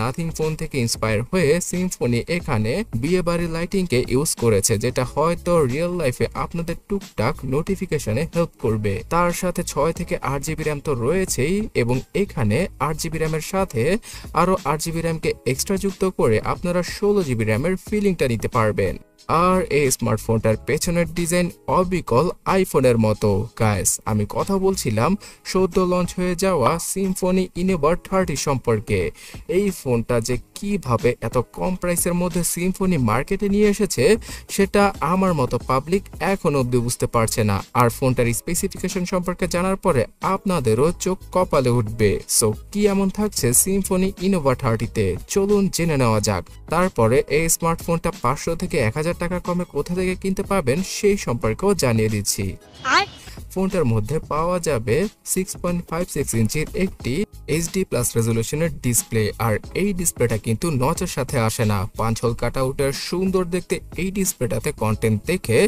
Nothing phone থেকে inspire হয়ে Symphony এখানে বিয়ে বাড়ির লাইটিং কে ইউজ করেছে, যেটা হয়তো রিয়েল লাইফে আপনাদের টুকটাক নোটিফিকেশনে হেল্প করবে। তার সাথে 6 থেকে 8 জিবি র্যাম তো রয়েছেই, এবং এখানে 8 জিবি র্যামের সাথে আরো 8 জিবি র্যামকে এক্সট্রা যুক্ত করে আপনারা 16 জিবি র্যামের ফিলিংটা নিতে পারবেন। আর এই স্মার্টফোনটার পেছনের ডিজাইন অবিকল আইফোনের মতো। গাইস, আমি কথা বলছিলাম সদ্য লঞ্চ হয়ে যাওয়া সিম্ফনি ইনোভা 30 সম্পর্কে। এই ফোনটা যে কিভাবে এত কম প্রাইসের মধ্যে সিম্ফনি মার্কেটে নিয়ে এসেছে সেটা আমার মতো পাবলিক এখনো অব্দি বুঝতে পারছে না। আর ফোনটার স্পেসিফিকেশন সম্পর্কে জানার পরে আপনাদেরও চোখ কপালে উঠবে। সো কি এমন থাকছে সিম্ফনি ইনোভা 30-তে, চলুন জেনে নেওয়া যাক। তারপরে এই স্মার্টফোনটা 500 থেকে 1000 টাকা কমে কোথা থেকে কিনতে পারবেন সেই সম্পর্কেও জানিয়ে দিচ্ছি। ফোনটার মধ্যে পাওয়া যাবে 6.56 ইঞ্চির একটি HD প্লাস রেজলিউশনের ডিসপ্লে। আর এই ডিসপ্লেটা কিন্তু নচের সাথে আসে না। 5 হোল কাটআউটের সুন্দর দেখতে এই ডিসপ্লেটাতে কন্টেন্ট দেখে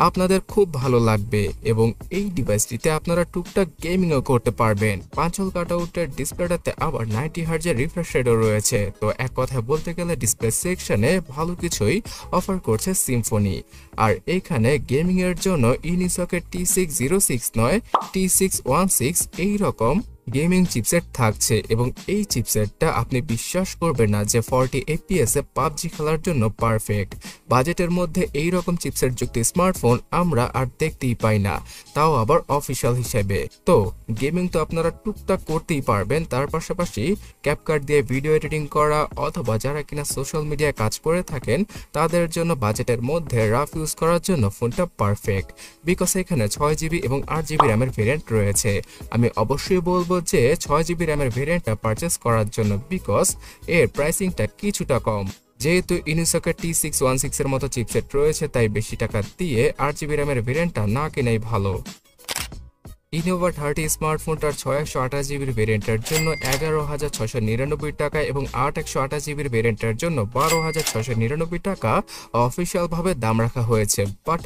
আপনাদের খুব ভালো লাগবে, এবং এই ডিভাইসটিতে আপনারা টুকটাক গেমিংও করতে পারবেন। 5 হোল কাটআউটের ডিসপ্লেটাতে আবার 90 হার্জের রিফ্রেশ রেটও রয়েছে। তো এক কথায় বলতে গেলে ডিসপ্লে সেকশনে ভালো কিছুই অফার করছে সিম্ফনি। আর এখানে গেমিং এর জন্য ইউনিসকের T606 নয় T616 এইরকম গেমিং চিপসেট থাকছে, এবং এই চিপসেটটা আপনি বিশ্বাস করবেন না যে 40 FPS এ পাবজি খেলার জন্য পারফেক্ট। বাজেটের মধ্যে এই রকম চিপসেট যুক্ত স্মার্টফোন আমরা আর দেখতেই পাই না, তাও আবার অফিসিয়াল হিসেবে। তো গেমিং তো আপনারা টুকটাক করতেই পারবেন, তার পাশাপাশি ক্যাপকাট দিয়ে ভিডিও এডিটিং করা অথবা যারা কিনা সোশ্যাল মিডিয়ায় কাজ করে থাকেন তাদের জন্য বাজেটের মধ্যে রাফ ইউজ করার জন্য ফোনটা পারফেক্ট। বিকজ এখানে 6 জিবি এবং 8 জিবি র্যামের ভেরিয়েন্ট রয়েছে। আমি অবশ্যই বলবো যে 6 জিবি র্যামের ভেরিয়েন্টটা পারচেস করার জন্য, বিকজ এর প্রাইসিংটা কিছুটা কম। যেহেতু ইউনিসকের T616 এর মতো চিপসেট রয়েছে তাই বেশি টাকা দিয়ে 8 জিবি র্যামের ভেরিয়েন্টটা না কেনাই ভালো। ইনোভা 30 স্মার্টফোনটার 628 জিবির ভেরিয়েন্টের জন্য 11,699 টাকা এবং 828 জিবির ভেরিয়েন্টের জন্য 12,699 টাকা অফিসিয়াল ভাবে দাম রাখা হয়েছে। বাট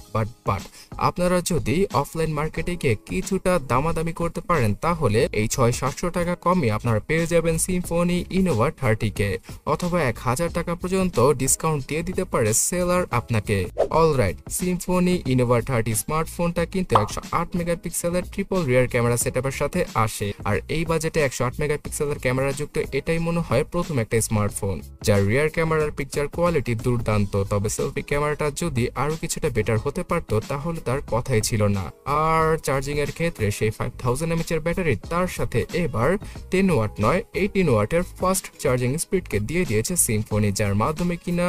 আপনারা যদি অফলাইন মার্কেটে গিয়ে কিছুটা দামাদামি করতে পারেন তাহলে এই 600-700 টাকা কমে আপনারা পেয়ে যাবেন সিম্ফনি ইনোভা 30-কে, অথবা 1000 টাকা পর্যন্ত ডিসকাউন্ট দিয়ে দিতে পারে সেলার আপনাকে। অলরাইট, সিম্ফনি ইনোভা 30 স্মার্টফোনটা কিন্তু 108 মেগাপিক্সেলের ট্রিপল রিয়ার ক্যামেরা সেটআপের সাথে আসে। আর এই বাজেটে 108 মেগাপিক্সেলের ক্যামেরা যুক্ত এটাই মনে হয় প্রথম একটা স্মার্টফোন যার রিয়ার ক্যামেরার পিকচার কোয়ালিটি দুর্দান্ত। তবে সেলফি ক্যামেরাটা যদি আরো কিছুটা বেটার হতে পারতো তাহলে তার কথাই ছিল না। আর চার্জিং এর ক্ষেত্রে সেই 5000 mAh এর ব্যাটারি তার সাথে এবার 10 ওয়াট নয় 18 ওয়াটের ফাস্ট চার্জিং স্পিডকে দিয়ে দিয়েছে সিম্ফনি, যার মাধ্যমে কিনা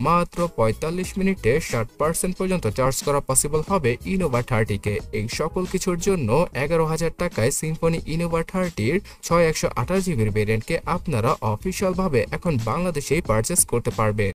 মাত্র 45 মিনিটে 60% পর্যন্ত চার্জ করা পসিবল হবে ইনোভা 30-কে। এই সকল কিছুর জন্য 11,000 টাকায় সিম্ফনি ইনোভা 30-র 628 জিবির ভেরিয়েন্টকে আপনারা অফিসিয়াল ভাবে এখন বাংলাদেশেই পারচেস করতে পারবেন।